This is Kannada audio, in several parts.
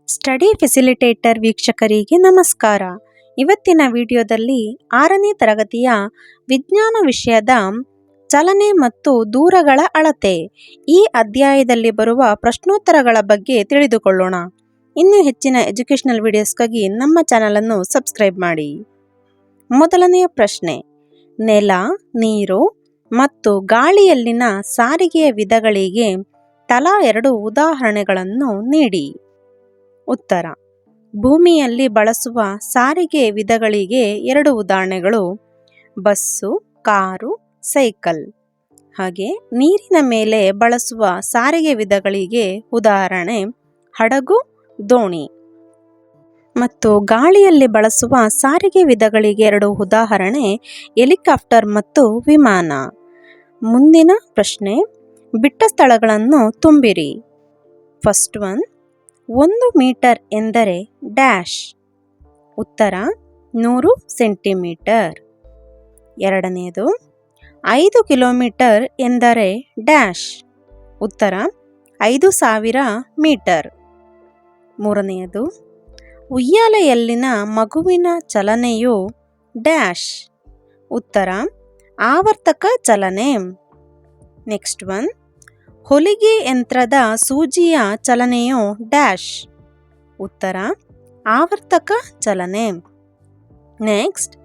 ಸ್ಟಡಿ ಫೆಸಿಲಿಟೇಟರ್ ವೀಕ್ಷಕರಿಗೆ ನಮಸ್ಕಾರ. ಇವತ್ತಿನ ವಿಡಿಯೋದಲ್ಲಿ 6ನೇ ತರಗತಿಯ ವಿಜ್ಞಾನ ವಿಷಯದ ಚಲನೆ ಮತ್ತು ದೂರಗಳ ಅಳತೆ ಈ ಅಧ್ಯಾಯದಲ್ಲಿ ಬರುವ ಪ್ರಶ್ನೋತ್ತರಗಳ ಬಗ್ಗೆ ತಿಳಿದುಕೊಳ್ಳೋಣ. ಇನ್ನೂ ಹೆಚ್ಚಿನ ಎಜುಕೇಷನಲ್ ವಿಡಿಯೋಸ್ಗಾಗಿ ನಮ್ಮ ಚಾನಲನ್ನು ಸಬ್ಸ್ಕ್ರೈಬ್ ಮಾಡಿ. ಮೊದಲನೆಯ ಪ್ರಶ್ನೆ, ನೆಲ, ನೀರು ಮತ್ತು ಗಾಳಿಯಲ್ಲಿನ ಸಾರಿಗೆಯ ವಿಧಗಳಿಗೆ ತಲಾ 2 ಉದಾಹರಣೆಗಳನ್ನು ನೀಡಿ. ಉತ್ತರ: ಭೂಮಿಯಲ್ಲಿ ಬಳಸುವ ಸಾರಿಗೆ ವಿಧಗಳಿಗೆ 2 ಉದಾಹರಣೆಗಳು ಬಸ್ಸು, ಕಾರು, ಸೈಕಲ್. ಹಾಗೆ ನೀರಿನ ಮೇಲೆ ಬಳಸುವ ಸಾರಿಗೆ ವಿಧಗಳಿಗೆ ಉದಾಹರಣೆ ಹಡಗು, ದೋಣಿ. ಮತ್ತು ಗಾಳಿಯಲ್ಲಿ ಬಳಸುವ ಸಾರಿಗೆ ವಿಧಗಳಿಗೆ 2 ಉದಾಹರಣೆ ಹೆಲಿಕಾಪ್ಟರ್ ಮತ್ತು ವಿಮಾನ. ಮುಂದಿನ ಪ್ರಶ್ನೆ, ಬಿಟ್ಟ ಸ್ಥಳಗಳನ್ನು ತುಂಬಿರಿ. ಫಸ್ಟ್ ಒನ್, 1 ಮೀಟರ್ ಎಂದರೆ ಡ್ಯಾಶ್. ಉತ್ತರ: 100 ಸೆಂಟಿಮೀಟರ್. ಎರಡನೆಯದು, 5 ಕಿಲೋಮೀಟರ್ ಎಂದರೆ ಡ್ಯಾಶ್. ಉತ್ತರ: 5000 ಮೀಟರ್. ಮೂರನೆಯದು, ಉಯ್ಯಾಲೆಯಲ್ಲಿನ ಮಗುವಿನ ಚಲನೆಯು ಡ್ಯಾಶ್. ಉತ್ತರ: ಆವರ್ತಕ ಚಲನೆ. ನೆಕ್ಸ್ಟ್ ಒನ್, ಹೊಲಿಗೆ ಯಂತ್ರದ ಸೂಜಿಯ ಚಲನೆಯು ಡ್ಯಾಶ್. ಉತ್ತರ: ಆವರ್ತಕ ಚಲನೆ. ನೆಕ್ಸ್ಟ್,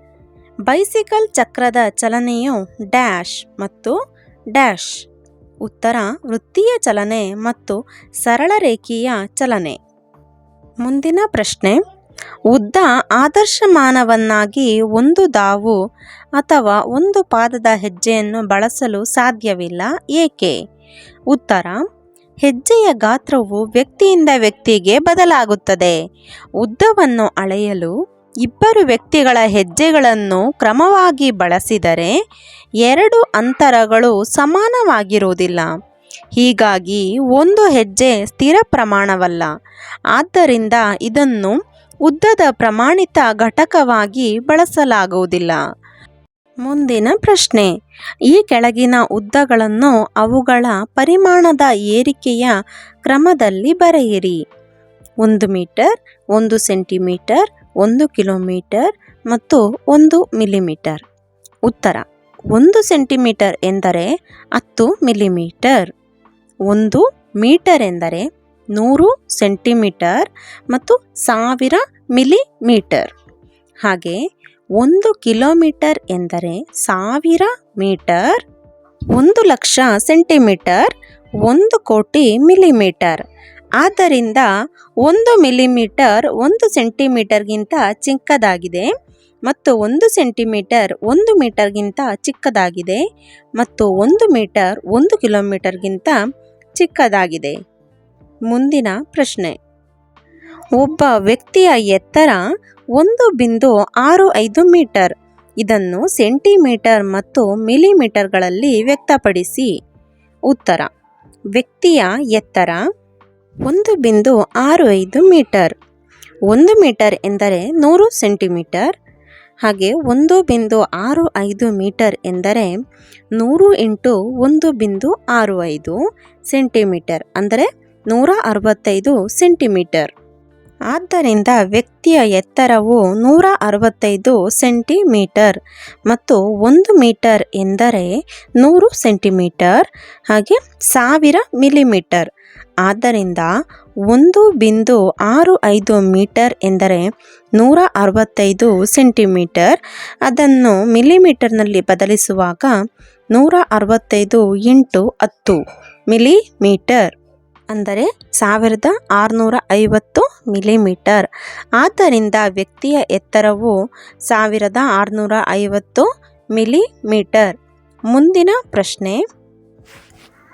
ಬೈಸಿಕಲ್ ಚಕ್ರದ ಚಲನೆಯು ಡ್ಯಾಶ್ ಮತ್ತು ಡ್ಯಾಶ್. ಉತ್ತರ: ವೃತ್ತೀಯ ಚಲನೆ ಮತ್ತು ಸರಳ ರೇಖೀಯ ಚಲನೆ. ಮುಂದಿನ ಪ್ರಶ್ನೆ, ಉದ್ದ ಆದರ್ಶಮಾನವನ್ನಾಗಿ ಒಂದು ದಾವು ಅಥವಾ ಒಂದು ಪಾದದ ಹೆಜ್ಜೆಯನ್ನು ಬಳಸಲು ಸಾಧ್ಯವಿಲ್ಲ, ಏಕೆ? ಉತ್ತರ: ಹೆಜ್ಜೆಯ ಗಾತ್ರವು ವ್ಯಕ್ತಿಯಿಂದ ವ್ಯಕ್ತಿಗೆ ಬದಲಾಗುತ್ತದೆ. ಉದ್ದವನ್ನು ಅಳೆಯಲು 2 ವ್ಯಕ್ತಿಗಳ ಹೆಜ್ಜೆಗಳನ್ನು ಕ್ರಮವಾಗಿ ಬಳಸಿದರೆ 2 ಅಂತರಗಳು ಸಮಾನವಾಗಿರುವುದಿಲ್ಲ. ಹೀಗಾಗಿ ಒಂದು ಹೆಜ್ಜೆ ಸ್ಥಿರ ಪ್ರಮಾಣವಲ್ಲ. ಆದ್ದರಿಂದ ಇದನ್ನು ಉದ್ದದ ಪ್ರಮಾಣಿತ ಘಟಕವಾಗಿ ಬಳಸಲಾಗುವುದಿಲ್ಲ. ಮುಂದಿನ ಪ್ರಶ್ನೆ, ಈ ಕೆಳಗಿನ ಉದ್ದಗಳನ್ನು ಅವುಗಳ ಪರಿಮಾಣದ ಏರಿಕೆಯ ಕ್ರಮದಲ್ಲಿ ಬರೆಯಿರಿ. 1 ಮೀಟರ್, 1 ಸೆಂಟಿಮೀಟರ್, 1 ಕಿಲೋಮೀಟರ್ ಮತ್ತು 1 ಮಿಲಿಮೀಟರ್. ಉತ್ತರ: 1 ಸೆಂಟಿಮೀಟರ್ ಎಂದರೆ 10 ಮಿಲಿಮೀಟರ್. 1 ಮೀಟರ್ ಎಂದರೆ 100 ಸೆಂಟಿಮೀಟರ್ ಮತ್ತು 1000 ಮಿಲಿಮೀಟರ್. ಹಾಗೆ 1 ಕಿಲೋಮೀಟರ್ ಎಂದರೆ 1000 ಮೀಟರ್, 1 ಲಕ್ಷ ಸೆಂಟಿಮೀಟರ್, 1 ಕೋಟಿ ಮಿಲಿಮೀಟರ್. ಆದ್ದರಿಂದ 1 ಮಿಲಿಮೀಟರ್ 1 ಸೆಂಟಿಮೀಟರ್ಗಿಂತ ಚಿಕ್ಕದಾಗಿದೆ ಮತ್ತು 1 ಸೆಂಟಿಮೀಟರ್ 1 ಮೀಟರ್ಗಿಂತ ಚಿಕ್ಕದಾಗಿದೆ ಮತ್ತು 1 ಮೀಟರ್ 1 ಕಿಲೋಮೀಟರ್ಗಿಂತ ಚಿಕ್ಕದಾಗಿದೆ. ಮುಂದಿನ ಪ್ರಶ್ನೆ, ಒಬ್ಬ ವ್ಯಕ್ತಿಯ ಎತ್ತರ 1.65 ಮೀಟರ್. ಇದನ್ನು ಸೆಂಟಿಮೀಟರ್ ಮತ್ತು ಮಿಲಿಮೀಟರ್ಗಳಲ್ಲಿ ವ್ಯಕ್ತಪಡಿಸಿ. ಉತ್ತರ: ವ್ಯಕ್ತಿಯ ಎತ್ತರ 1.65 ಮೀಟರ್. 1 ಮೀಟರ್ ಎಂದರೆ 100 ಸೆಂಟಿಮೀಟರ್. ಹಾಗೆ 1.65 ಮೀಟರ್ ಎಂದರೆ 100 × 1.65 ಸೆಂಟಿಮೀಟರ್, ಅಂದರೆ 165 ಸೆಂಟಿಮೀಟರ್. ಆದ್ದರಿಂದ ವ್ಯಕ್ತಿಯ ಎತ್ತರವು 165 ಸೆಂಟಿಮೀಟರ್ ಮತ್ತು 1 ಮೀಟರ್ ಎಂದರೆ 100 ಸೆಂಟಿಮೀಟರ್, ಹಾಗೆ 1000 ಮಿಲಿಮೀಟರ್. ಆದ್ದರಿಂದ 1.65 ಮೀಟರ್ ಎಂದರೆ 165 ಸೆಂಟಿಮೀಟರ್. ಅದನ್ನು ಮಿಲಿಮೀಟರ್ನಲ್ಲಿ ಬದಲಿಸುವಾಗ 165 × 10 ಮಿಲಿಮೀಟರ್, ಅಂದರೆ 1650 ಮಿಲಿಮೀಟರ್. ಆದ್ದರಿಂದ ವ್ಯಕ್ತಿಯ ಎತ್ತರವು 1650 ಮಿಲಿಮೀಟರ್. ಮುಂದಿನ ಪ್ರಶ್ನೆ,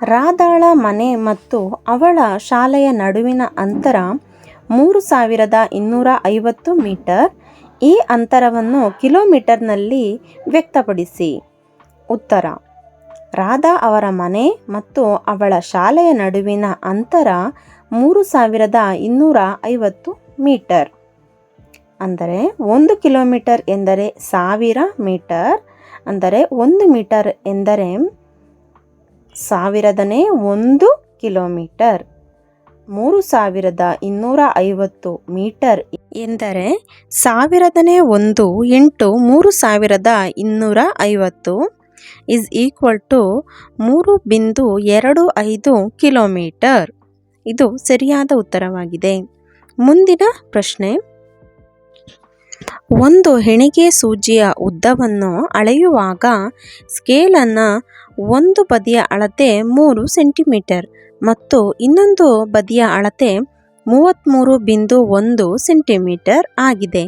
ರಾಧಾಳ ಮನೆ ಮತ್ತು ಅವಳ ಶಾಲೆಯ ನಡುವಿನ ಅಂತರ 3250 ಮೀಟರ್. ಈ ಅಂತರವನ್ನು ಕಿಲೋಮೀಟರ್ನಲ್ಲಿ ವ್ಯಕ್ತಪಡಿಸಿ. ಉತ್ತರ: ರಾಧಾ ಅವರ ಮನೆ ಮತ್ತು ಅವಳ ಶಾಲೆಯ ನಡುವಿನ ಅಂತರ 3250 ಮೀಟರ್. ಅಂದರೆ 1 ಕಿಲೋಮೀಟರ್ ಎಂದರೆ 1000 ಮೀಟರ್, ಅಂದರೆ 1 ಮೀಟರ್ ಎಂದರೆ 1000ನೇ 1 ಕಿಲೋಮೀಟರ್. 3250 ಮೀಟರ್ ಎಂದರೆ 1,1 into 3250 is equal to 3.25 kilometre. ಇದು ಸರಿಯಾದ ಉತ್ತರವಾಗಿದೆ. ಮುಂದಿನ ಪ್ರಶ್ನೆ, ಒಂದು ಹೆಣಿಗೆ ಸೂಜಿಯ ಉದ್ದವನ್ನು ಅಳೆಯುವಾಗ ಸ್ಕೇಲನ್ನು ಒಂದು ಬದಿಯ ಅಳತೆ 3 ಸೆಂಟಿಮೀಟರ್ ಮತ್ತು ಇನ್ನೊಂದು ಬದಿಯ ಅಳತೆ 33.1 ಸೆಂಟಿಮೀಟರ್ ಆಗಿದೆ.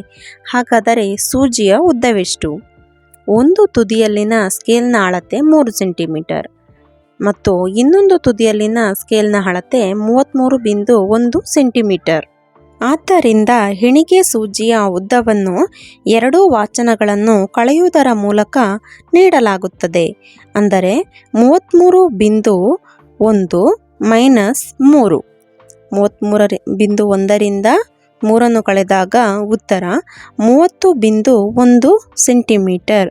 ಹಾಗಾದರೆ ಸೂಜಿಯ ಉದ್ದವೆಷ್ಟು? ಒಂದು ತುದಿಯಲ್ಲಿನ ಸ್ಕೇಲ್ನ ಅಳತೆ 3 ಸೆಂಟಿಮೀಟರ್ ಮತ್ತು ಇನ್ನೊಂದು ತುದಿಯಲ್ಲಿನ ಸ್ಕೇಲ್ನ ಅಳತೆ 33.1 ಸೆಂಟಿಮೀಟರ್. ಆದ್ದರಿಂದ ಹೆಣಿಗೆ ಸೂಜಿಯ ಉದ್ದವನ್ನು ಎರಡೂ ವಾಚನಗಳನ್ನು ಕಳೆಯುವುದರ ಮೂಲಕ ನೀಡಲಾಗುತ್ತದೆ. ಅಂದರೆ 33.1 ಮೈನಸ್ 3. 33.1ರಿಂದ 3 ಕಳೆದಾಗ ಉತ್ತರ 30.1 ಸೆಂಟಿಮೀಟರ್.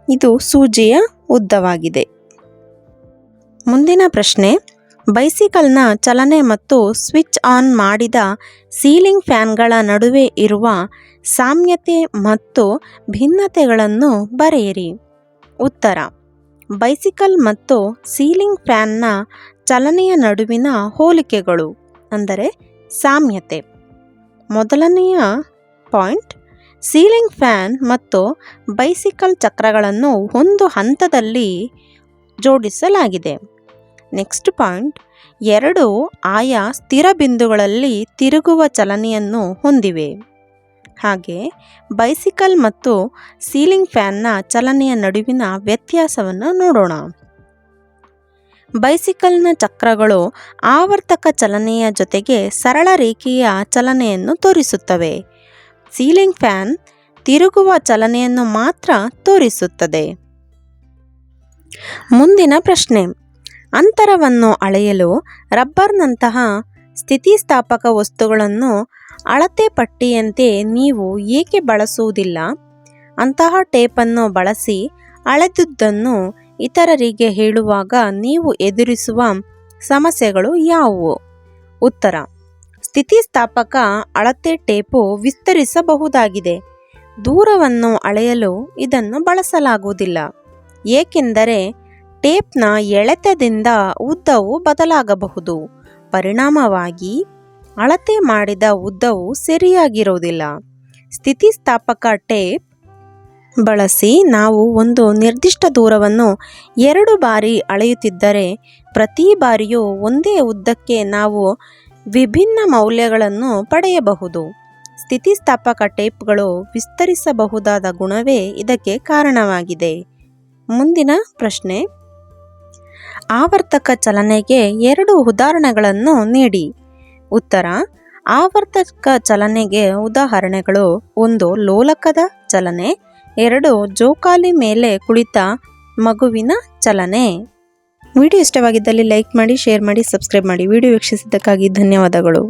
ಇದು ಸೂಜಿಯ ಉದ್ದವಾಗಿದೆ. ಮುಂದಿನ ಪ್ರಶ್ನೆ, ಬೈಸಿಕಲ್ನ ಚಲನೆ ಮತ್ತು ಸ್ವಿಚ್ ಆನ್ ಮಾಡಿದ ಸೀಲಿಂಗ್ ಫ್ಯಾನ್ಗಳ ನಡುವೆ ಇರುವ ಸಾಮ್ಯತೆ ಮತ್ತು ಭಿನ್ನತೆಗಳನ್ನು ಬರೆಯಿರಿ. ಉತ್ತರ, ಬೈಸಿಕಲ್ ಮತ್ತು ಸೀಲಿಂಗ್ ಫ್ಯಾನ್ನ ಚಲನೆಯ ನಡುವಿನ ಹೋಲಿಕೆಗಳು ಅಂದರೆ ಸಾಮ್ಯತೆ. ಮೊದಲನೆಯ ಪಾಯಿಂಟ್, ಸೀಲಿಂಗ್ ಫ್ಯಾನ್ ಮತ್ತು ಬೈಸಿಕಲ್ ಚಕ್ರಗಳನ್ನು ಒಂದು ಹಂತದಲ್ಲಿ ಜೋಡಿಸಲಾಗಿದೆ. ನೆಕ್ಸ್ಟ್ ಪಾಯಿಂಟ್, ಎರಡು ಆಯಾ ಸ್ಥಿರ ಬಿಂದುಗಳಲ್ಲಿ ತಿರುಗುವ ಚಲನೆಯನ್ನು ಹೊಂದಿವೆ. ಹಾಗೆ ಬೈಸಿಕಲ್ ಮತ್ತು ಸೀಲಿಂಗ್ ಫ್ಯಾನ್ನ ಚಲನೆಯ ನಡುವಿನ ವ್ಯತ್ಯಾಸವನ್ನು ನೋಡೋಣ. ಬೈಸಿಕಲ್ನ ಚಕ್ರಗಳು ಆವರ್ತಕ ಚಲನೆಯ ಜೊತೆಗೆ ಸರಳ ರೇಖೆಯ ಚಲನೆಯನ್ನು ತೋರಿಸುತ್ತವೆ. ಸೀಲಿಂಗ್ ಫ್ಯಾನ್ ತಿರುಗುವ ಚಲನೆಯನ್ನು ಮಾತ್ರ ತೋರಿಸುತ್ತದೆ. ಮುಂದಿನ ಪ್ರಶ್ನೆ, ಅಂತರವನ್ನು ಅಳೆಯಲು ರಬ್ಬರ್ನಂತಹ ಸ್ಥಿತಿಸ್ಥಾಪಕ ವಸ್ತುಗಳನ್ನು ಅಳತೆ ಪಟ್ಟಿಯಂತೆ ನೀವು ಏಕೆ ಬಳಸುವುದಿಲ್ಲ? ಅಂತಹ ಟೇಪನ್ನು ಬಳಸಿ ಅಳೆದುದನ್ನು ಇತರರಿಗೆ ಹೇಳುವಾಗ ನೀವು ಎದುರಿಸುವ ಸಮಸ್ಯೆಗಳು ಯಾವುವು? ಉತ್ತರ, ಸ್ಥಿತಿಸ್ಥಾಪಕ ಅಳತೆ ಟೇಪು ವಿಸ್ತರಿಸಬಹುದಾಗಿದೆ. ದೂರವನ್ನು ಅಳೆಯಲು ಇದನ್ನು ಬಳಸಲಾಗುವುದಿಲ್ಲ, ಏಕೆಂದರೆ ಟೇಪ್ನ ಎಳೆತದಿಂದ ಉದ್ದವು ಬದಲಾಗಬಹುದು. ಪರಿಣಾಮವಾಗಿ ಅಳತೆ ಮಾಡಿದ ಉದ್ದವು ಸರಿಯಾಗಿರುವುದಿಲ್ಲ. ಸ್ಥಿತಿಸ್ಥಾಪಕ ಟೇಪ್ ಬಳಸಿ ನಾವು ಒಂದು ನಿರ್ದಿಷ್ಟ ದೂರವನ್ನು 2 ಬಾರಿ ಅಳೆಯುತ್ತಿದ್ದರೆ ಪ್ರತಿ ಬಾರಿಯೂ ಒಂದೇ ಉದ್ದಕ್ಕೆ ನಾವು ವಿಭಿನ್ನ ಮೌಲ್ಯಗಳನ್ನು ಪಡೆಯಬಹುದು. ಸ್ಥಿತಿಸ್ಥಾಪಕ ಟೇಪ್ಗಳು ವಿಸ್ತರಿಸಬಹುದಾದ ಗುಣವೇ ಇದಕ್ಕೆ ಕಾರಣವಾಗಿದೆ. ಮುಂದಿನ ಪ್ರಶ್ನೆ, ಆವರ್ತಕ ಚಲನೆಗೆ 2 ಉದಾಹರಣೆಗಳನ್ನು ನೀಡಿ. ಉತ್ತರ, ಆವರ್ತಕ ಚಲನೆಗೆ ಉದಾಹರಣೆಗಳು: 1 ಲೋಲಕದ ಚಲನೆ, 2 ಜೋಕಾಲಿ ಮೇಲೆ ಕುಳಿತ ಮಗುವಿನ ಚಲನೆ. ವಿಡಿಯೋ ಇಷ್ಟವಾಗಿದ್ದಲ್ಲಿ ಲೈಕ್ ಮಾಡಿ, ಶೇರ್ ಮಾಡಿ, ಸಬ್ಸ್ಕ್ರೈಬ್ ಮಾಡಿ. ವಿಡಿಯೋ ವೀಕ್ಷಿಸಿದ್ದಕ್ಕಾಗಿ ಧನ್ಯವಾದಗಳು.